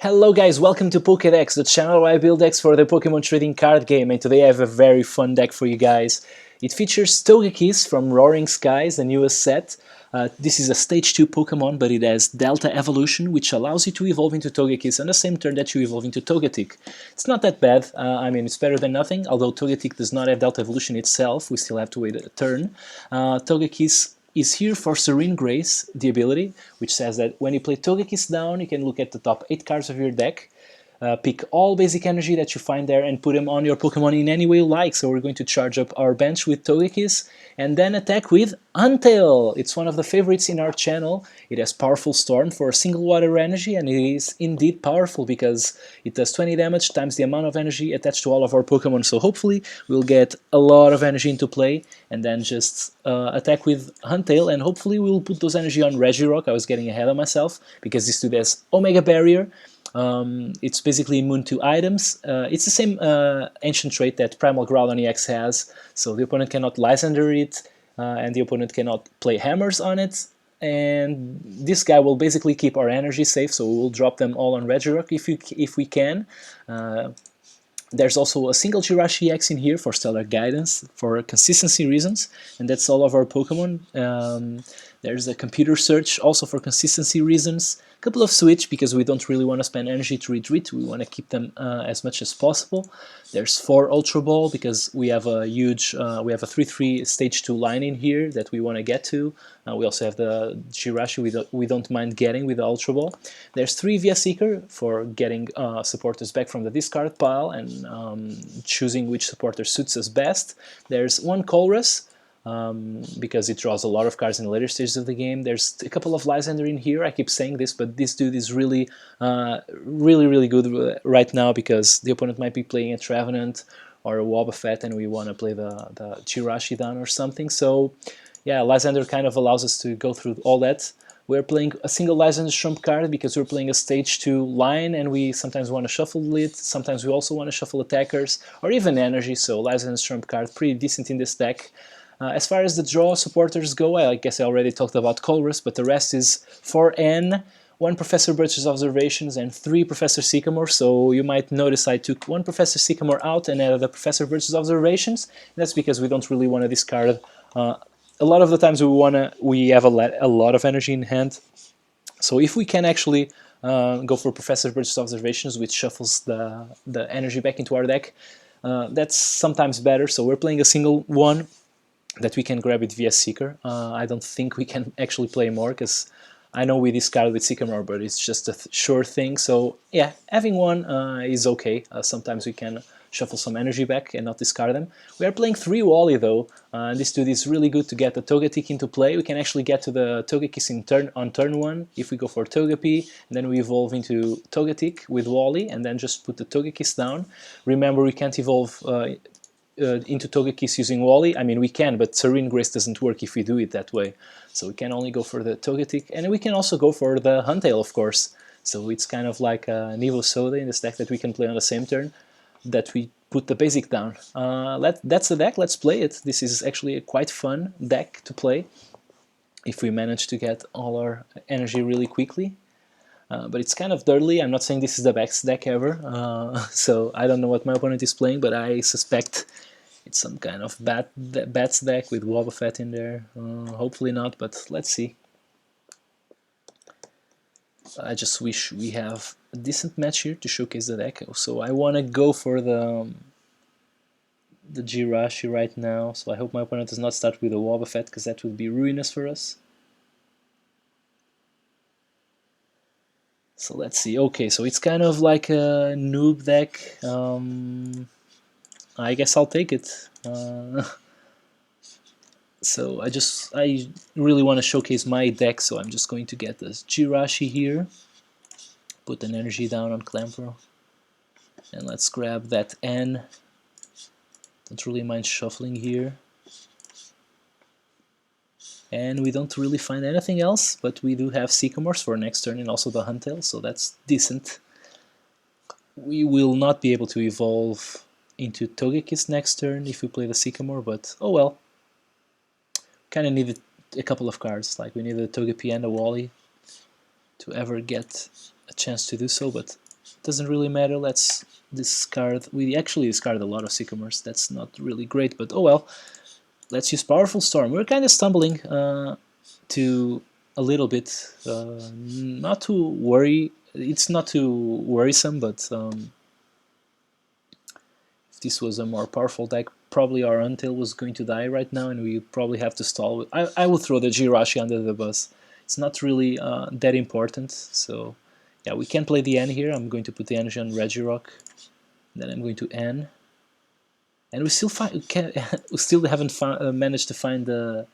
Hello guys, welcome to Pokédex, the channel where I build decks for the Pokemon trading card game, and today I have a very fun deck for you guys. It features Togekiss from Roaring Skies, the newest set. This is a stage 2 Pokemon, but it has Delta Evolution, which allows you to evolve into Togekiss on the same turn that you evolve into Togetic. It's not that bad, I mean it's better than nothing, although Togetic does not have Delta Evolution itself, we still have to wait a turn. Togekiss is here for Serene Grace, the ability, which says that when you play Togekiss down, you can look at the top 8 cards of your deck, pick all basic energy that you find there and put them on your Pokemon in any way you like. So we're going to charge up our bench with Togekiss and then attack with Huntail. It's one of the favorites in our channel. It has powerful Storm for a single water energy, and it is indeed powerful because it does 20 damage times the amount of energy attached to all of our Pokemon. So hopefully we'll get a lot of energy into play and then just attack with Huntail, and hopefully we'll put those energy on Regirock. I was getting ahead of myself because this dude has Omega Barrier. It's basically immune to items. It's the same ancient trait that Primal Groudon EX has, so the opponent cannot Lysander it, and the opponent cannot play hammers on it. And this guy will basically keep our energy safe, so we will drop them all on Regirock if we can. There's also a single Jirachi EX in here for Stellar Guidance, for consistency reasons, and that's all of our Pokemon. There's a Computer Search also for consistency reasons. A couple of Switch because we don't really want to spend energy to retreat, we want to keep them as much as possible. There's 4 Ultra Ball because we have a huge, we have a 3-3 stage 2 line in here that we want to get to. We also have the Jirachi we don't mind getting with the Ultra Ball. There's 3 Via Seeker for getting supporters back from the discard pile and choosing which supporter suits us best. There's 1 Colress, because it draws a lot of cards in the later stages of the game. There's a couple of Lysander in here. I keep saying this, but this dude is really good right now because the opponent might be playing a Trevenant or a Wobbuffet and we want to play the Jirachi down or something. So yeah, Lysander kind of allows us to go through all that. We're playing a single Lysander trump card because we're playing a stage 2 line and we sometimes want to shuffle it, sometimes we also want to shuffle attackers or even energy, so Lysander trump card pretty decent in this deck. As far as the draw supporters go, I guess I already talked about Colress, but the rest is 4N, 1 Professor Birch's Observations, and 3 Professor Sycamore. So you might notice I took 1 Professor Sycamore out and added the Professor Birch's Observations. That's because we don't really want to discard. A lot of the times we have a lot of energy in hand. So if we can actually go for Professor Birch's Observations, which shuffles the energy back into our deck, that's sometimes better. So we're playing a single one that we can grab it via Seeker. I don't think we can actually play more because I know we discard with Sycamore, but it's just a sure thing. So yeah, having one is okay. Sometimes we can shuffle some energy back and not discard them. We are playing 3 Wally though, and this dude is really good to get the Togetic into play. We can actually get to the Togekiss on turn 1 if we go for Togepi, and then we evolve into Togetic with Wally, and then just put the Togekiss down. Remember, we can't evolve into Togekiss using Wally. I mean, we can, but Serene Grace doesn't work if we do it that way. So we can only go for the Togetic, and we can also go for the Huntail, of course. So it's kind of like a Evo Soda in this deck that we can play on the same turn that we put the basic down. That's the deck, let's play it. This is actually a quite fun deck to play if we manage to get all our energy really quickly. But it's kind of dirty. I'm not saying this is the best deck ever, so I don't know what my opponent is playing, but I suspect it's some kind of bats deck with Wobbuffet in there. Hopefully not, but let's see. I just wish we have a decent match here to showcase the deck. So I want to go for the Jirachi right now, so I hope my opponent does not start with a Wobbuffet because that would be ruinous for us. So let's see. Okay, so it's kind of like a noob deck. I guess I'll take it. So I really want to showcase my deck, so I'm just going to get this Jirachi here, put an energy down on Clamperl, and let's grab that N. Don't really mind shuffling here. And we don't really find anything else, but we do have Sycamores for next turn and also the Huntail, so that's decent. We will not be able to evolve into Togekiss next turn if we play the Sycamore, but oh well. Kind of needed a couple of cards, like we needed a Togepi and a Wally to ever get a chance to do so, but doesn't really matter. Let's discard. We actually discard a lot of Sycamores. That's not really great, but oh well. Let's use Powerful Storm. We're kind of stumbling to a little bit. Not to worry. It's not too worrisome, but if this was a more powerful deck, probably our Huntail was going to die right now, and we probably have to stall. I will throw the Jirachi under the bus. It's not really that important, so yeah, we can play the N here. I'm going to put the energy on Regirock, then I'm going to N, and we still we still haven't managed to find the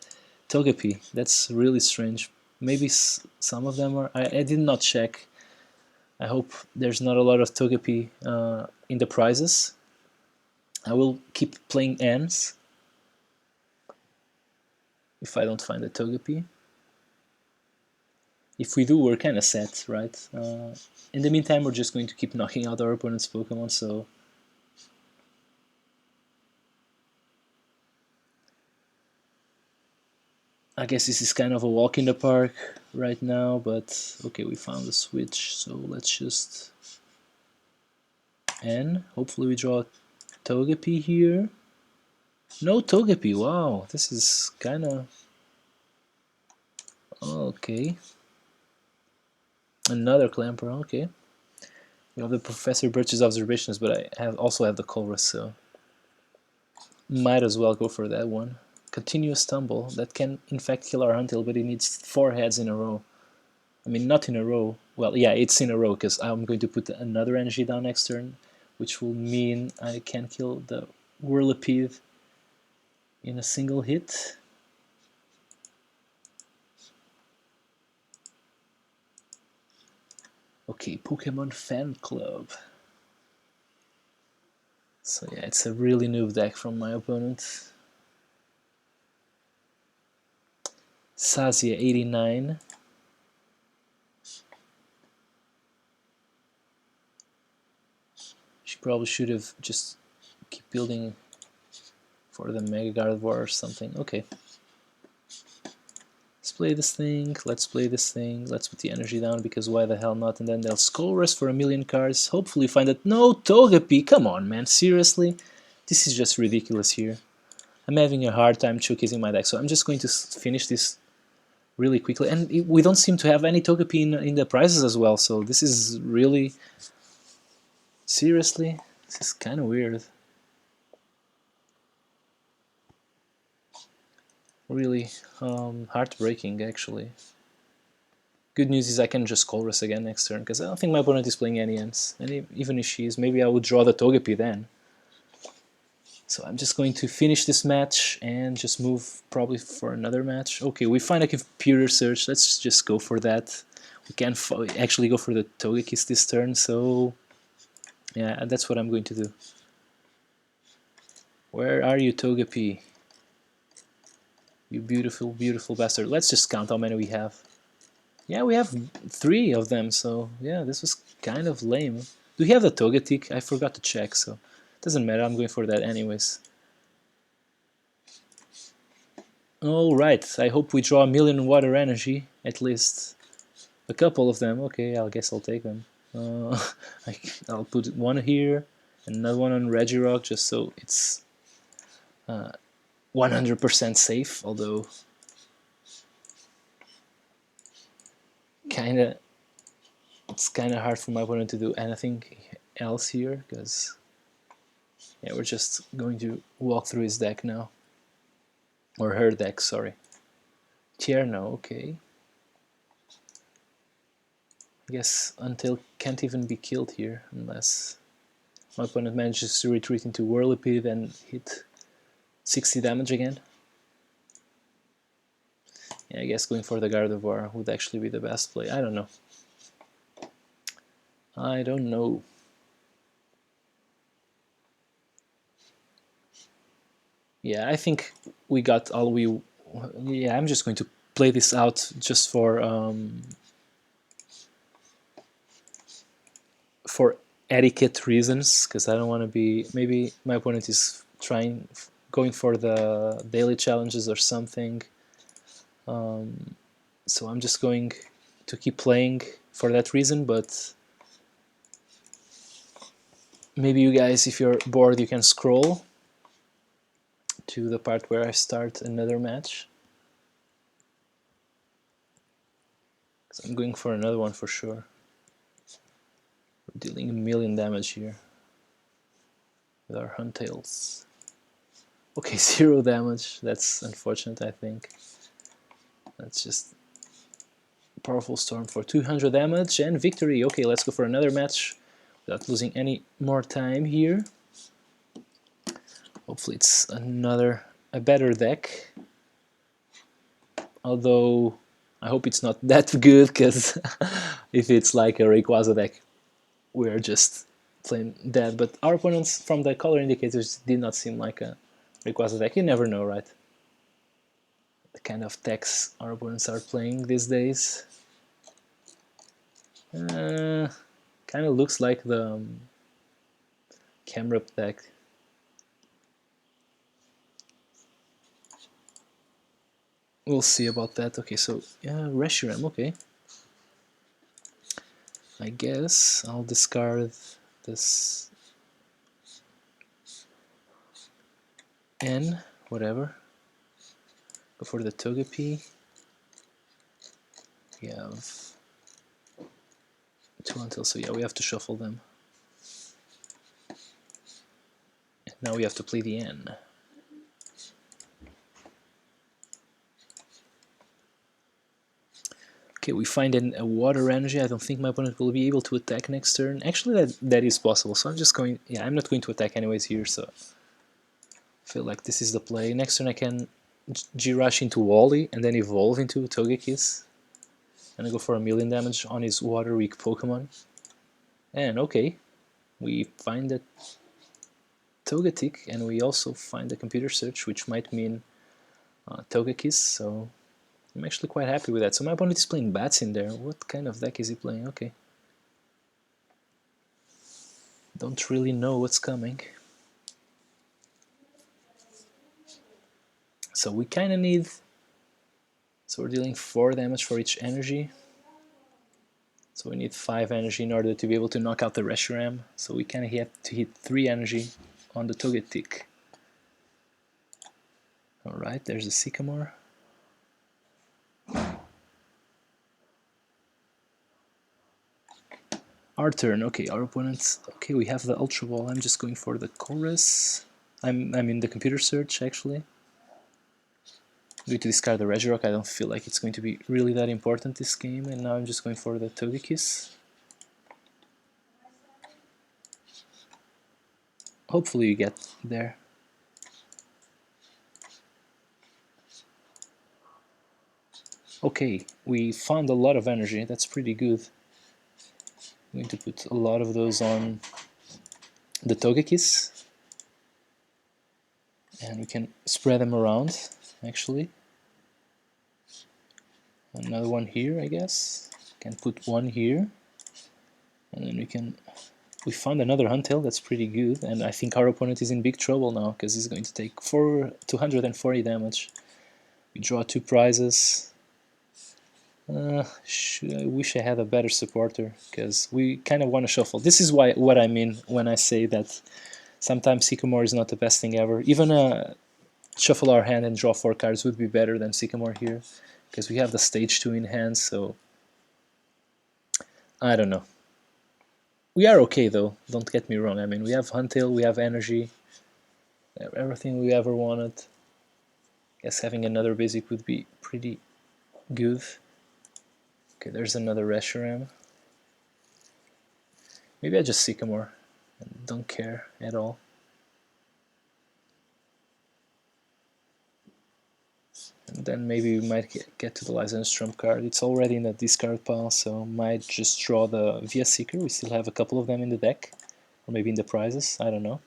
Togepi. That's really strange. Maybe some of them are. I did not check. I hope there's not a lot of Togepi in the prizes. I will keep playing Ns if I don't find a Togepi. If we do, we're kind of set, right? In the meantime, we're just going to keep knocking out our opponent's Pokemon, so... I guess this is kind of a walk in the park right now, but okay, we found a switch, so let's just... N. Hopefully we draw a Togepi here. No Togepi, wow, this is kind of... Okay. Another Clamper, okay. We have the Professor Birch's observations, but I also have the Colress, so... Might as well go for that one. Continuous Tumble, that can in fact kill our Huntail, but it needs 4 heads in a row. I mean, not in a row. Well, yeah, it's in a row, because I'm going to put another energy down next turn, which will mean I can kill the Whirlipede in a single hit. Okay, Pokemon Fan Club. So yeah, it's a really noob deck from my opponent. Sazia 89. She probably should have just keep building for the Mega Gardevoir or something. Okay. Let's play this thing, let's play this thing, let's put the energy down because why the hell not, and then they'll Skull Rest for a million cards, hopefully find that... No Togepi, come on man, seriously? This is just ridiculous here. I'm having a hard time showcasing my deck, so I'm just going to finish this really quickly, and we don't seem to have any Togepi in the prizes as well, so this is really... Seriously? This is kind of weird. Really heartbreaking, actually. Good news is I can just Colress again next turn, because I don't think my opponent is playing any Ents. And even if she is, maybe I would draw the Togepi then. So I'm just going to finish this match and just move probably for another match. Okay, we find a computer search. Let's just go for that. We can actually go for the Togekiss this turn, so... Yeah, that's what I'm going to do. Where are you, Togepi? You beautiful, beautiful bastard. Let's just count how many we have. Yeah, we have 3 of them, so yeah, this was kind of lame. Do we have the Togetic? I forgot to check, so it doesn't matter, I'm going for that anyways. Alright, I hope we draw a million water energy, at least. A couple of them, okay, I guess I'll take them. I'll put one here, and another one on Regirock, just so it's 100% safe, although it's kind of hard for my opponent to do anything else here, because yeah, we're just going to walk through his deck now, or her deck, sorry. Tierno, okay. I guess Huntail can't even be killed here unless my opponent manages to retreat into Whirlipede and hit 60 damage again. Yeah, I guess going for the Gardevoir would actually be the best play. I don't know. I don't know. Yeah, I think we got all we... Yeah, I'm just going to play this out just for etiquette reasons, because I don't want to be... Maybe my opponent is going for the daily challenges or something. So I'm just going to keep playing for that reason, but maybe you guys, if you're bored, you can scroll to the part where I start another match. I'm going for another one for sure. We're dealing 1,000,000 damage here with our Huntails. Okay, 0 damage. That's unfortunate, I think. That's just powerful storm for 200 damage and victory. Okay, let's go for another match without losing any more time here. Hopefully it's a better deck. Although I hope it's not that good, because if it's like a Rayquaza deck, we're just playing dead. But our opponents, from the color indicators, did not seem like a Rayquaza deck. You never know, right? The kind of decks our opponents are playing these days. Kind of looks like the Camera deck. We'll see about that. Okay, so yeah, Reshiram, okay. I guess I'll discard this N, whatever. Go for the Togepi. We have 2 Huntail, so yeah, we have to shuffle them. And now we have to play the N. Okay, we find a water energy. I don't think my opponent will be able to attack next turn. Actually, that is possible, so I'm just going... Yeah, I'm not going to attack anyways here, so... I feel like this is the play. Next turn I can G-Rush into Wally and then evolve into Togekiss. And I go for 1,000,000 damage on his water weak Pokemon. And okay, we find the Togetic and we also find the computer search, which might mean Togekiss, so I'm actually quite happy with that. So my opponent is playing bats in there. What kind of deck is he playing? Okay. Don't really know what's coming. So we kind of need... So we're dealing 4 damage for each energy. So we need 5 energy in order to be able to knock out the Reshiram. So we kind of have to hit 3 energy on the Togetic. Alright, there's a Sycamore. Our turn. Okay, our opponents... Okay, we have the Ultra Ball. I'm just going for the Chorus. I'm in the computer search, actually. I'm going to discard the Regirock. I don't feel like it's going to be really that important this game. And now I'm just going for the Togekiss. Hopefully you get there. Okay, we found a lot of energy. That's pretty good. I'm going to put a lot of those on the Togekiss. And we can spread them around, actually. Another one here, I guess. Can put one here. And then we found another Huntail. That's pretty good. And I think our opponent is in big trouble now, because he's going to take 240 damage. We draw 2 prizes. I wish I had a better supporter, because we kind of want to shuffle. This is what I mean when I say that sometimes Sycamore is not the best thing ever. Even shuffle our hand and draw 4 cards would be better than Sycamore here, because we have the stage 2 in hand, so I don't know. We are okay though, don't get me wrong. I mean, we have Huntail, we have energy, we have everything we ever wanted. Guess having another basic would be pretty good. Okay, there's another Reshiram. Maybe I just Sycamore and don't care at all. And then maybe we might get to the Lysenstrom card. It's already in the discard pile, so might just draw the Via Seeker. We still have a couple of them in the deck. Or maybe in the prizes, I don't know.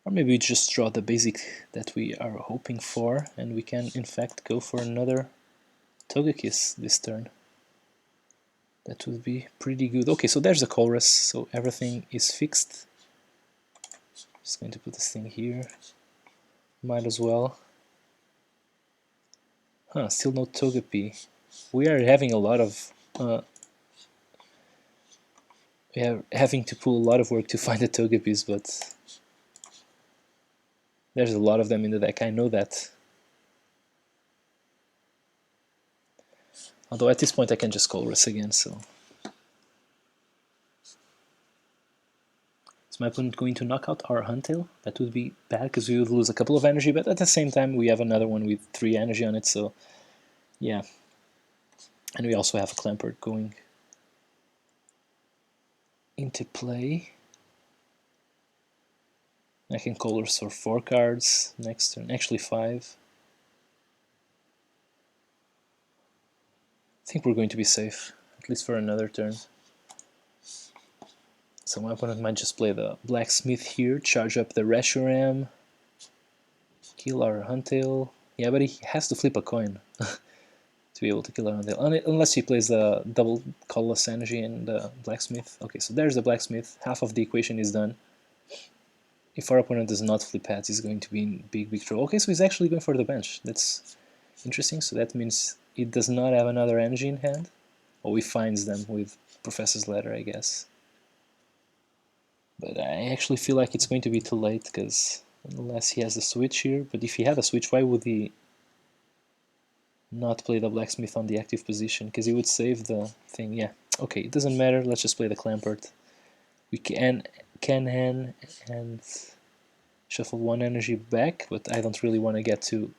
Or maybe we just draw the basic that we are hoping for, and we can in fact go for another Togekiss this turn. That would be pretty good. Okay, so there's the Chorus, so everything is fixed. Just going to put this thing here. Might as well. Huh, still no Togepi. We are having a lot of We are having to pull a lot of work to find a Togekiss, but there's a lot of them in the deck, I know that. Although at this point I can just Colress again, so... Is my opponent going to knock out our Huntail? That would be bad, because we would lose a couple of energy, but at the same time we have another one with 3 energy on it, so... yeah. And we also have a Clampert going into play. I can Colress for 4 cards next turn, actually 5. I think we're going to be safe, at least for another turn. So my opponent might just play the Blacksmith here, charge up the Reshiram, kill our Huntail. Yeah, but he has to flip a coin to be able to kill our Huntail, unless he plays the double colorless energy and the Blacksmith. Okay, so there's the Blacksmith, half of the equation is done. If our opponent does not flip heads, he's going to be in big trouble. Okay, so he's actually going for the bench. That's interesting, so that means it does not have another energy in hand. Or he finds them with Professor's Ladder, I guess. But I actually feel like it's going to be too late, because unless he has a switch here, but if he had a switch, why would he not play the Blacksmith on the active position? Because he would save the thing. Yeah, okay, it doesn't matter, let's just play the Clampert. We can hand and shuffle 1 energy back, but I don't really want to get to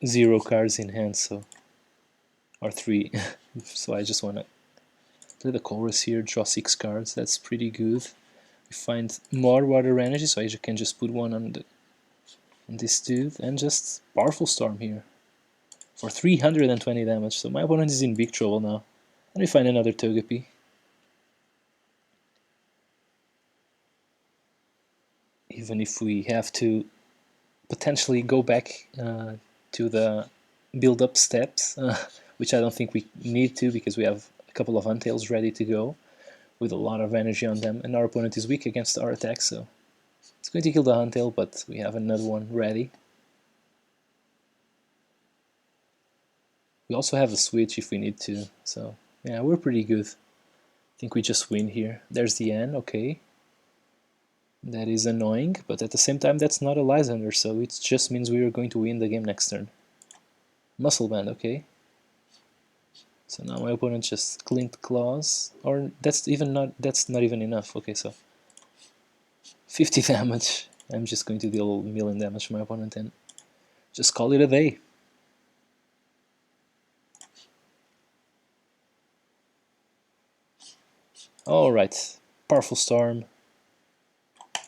0 cards in hand, so... or 3, so I just want to play the Colress here, draw 6 cards, that's pretty good. We find more water energy, so I can just put 1 on this dude, and just Powerful Storm here for 320 damage, so my opponent is in big trouble now. And we find another Togepi. Even if we have to potentially go back to the build-up steps, which I don't think we need to, because we have a couple of Huntails ready to go with a lot of energy on them, and our opponent is weak against our attack, so it's going to kill the Huntail, but we have another one ready. We also have a switch if we need to, so yeah, we're pretty good. I think we just win here. There's the N, okay. That is annoying, but at the same time that's not a Lysander, so it just means we are going to win the game next turn. Muscle Band, okay. So now my opponent just Glint Claws, or that's not even enough. Okay, so 50 damage. I'm just going to deal a million damage to my opponent and just call it a day. Alright, Powerful Storm,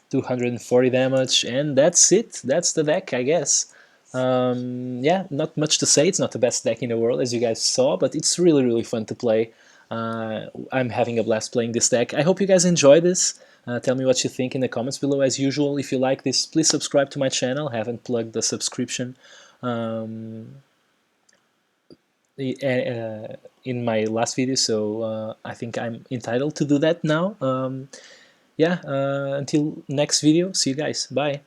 240 damage, and that's it. That's the deck, I guess. Yeah, not much to say. It's not the best deck in the world, as you guys saw, but it's really fun to play. I'm having a blast playing this deck. I hope you guys enjoy this. Tell me what you think in the comments below. As usual, if you like this, please subscribe to my channel. I haven't plugged the subscription in my last video, so I think I'm entitled to do that now. Yeah, until next video, see you guys. Bye.